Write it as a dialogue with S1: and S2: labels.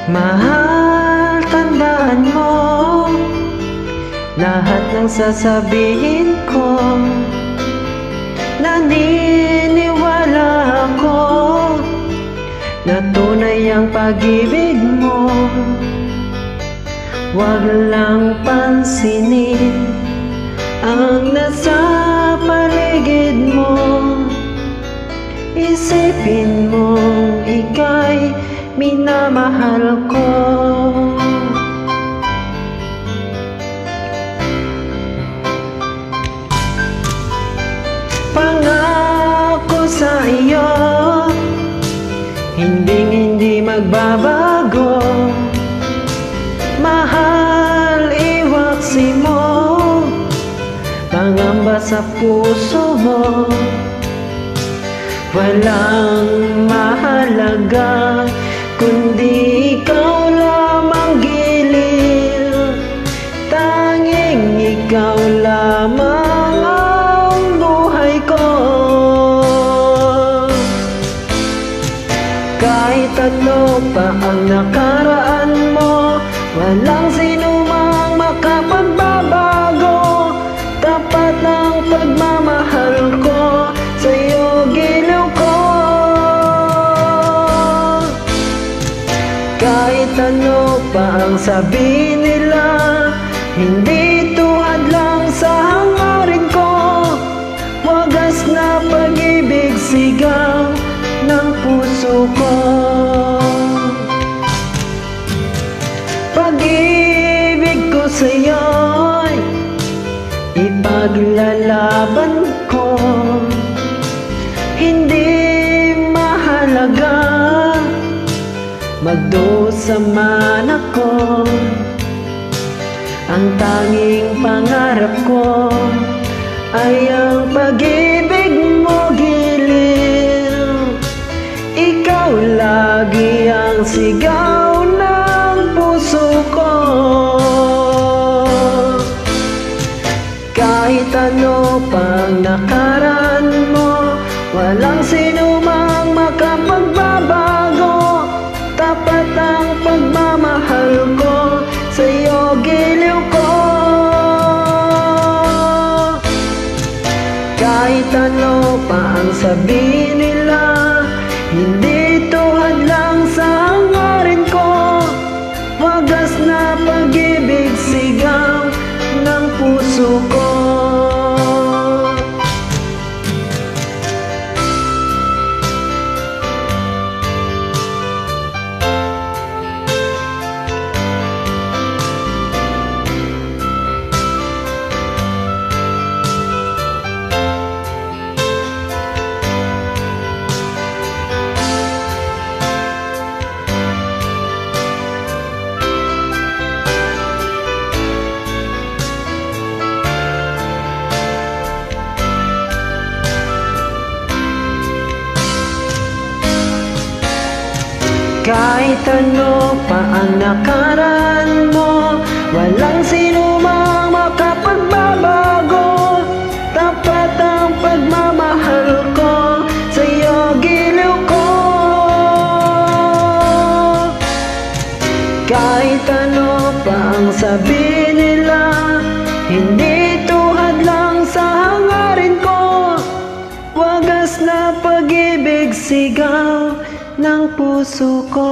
S1: Mahal, tandaan mo lahat ng sasabihin ko. Naniniwala ako na tunay ang pag-ibig mo. Huwag lang pansinin ang nasa paligid mo. Isipin mong ika'y minamahal ko. Pangako sa iyo, hindi magbabago. Mahal, iwaksi mo pangamba sa puso mo. Walang mahalaga kundi ikaw lamang giliw. Tanging ikaw lamang ang buhay ko. Kahit ano pa ang nakaraan mo, walang sinumang makapagbabago. Tapat ang pagmamahal ko sa'yo, giliw ko. Kahit ano pa ang sabihin nila, hindi tuhad lang sa hangarin ko. Wagas na pag-ibig, sigaw ng puso ko. Pag-ibig ko sa'yo'y ipaglalaban ko. Hindi mahalaga magdusa man ako. Ang tanging pangarap ko ay ang pag-ibig mo, giliw. Ikaw lagi ang sigaw ng puso ko. Kahit ano pang nakaraan mo, walang sinumang makapagbabago. Tapat ang pagmamahal ko sa'yo, giliw ko. Kahit ano pa ang sabihin nila, hindi tuhad lang sa hangarin ko. Wagas na pag-ibig, sigaw ng puso ko. Kahit ano pa ang nakaraan mo, walang sinumang makapagbabago. Tapat ang pagmamahal ko sa'yo, giliw ko. Kahit ano pa ang sabihin nila, hindi tuhad lang sa hangarin ko. Wagas na pag-ibig, sigaw ng puso ko.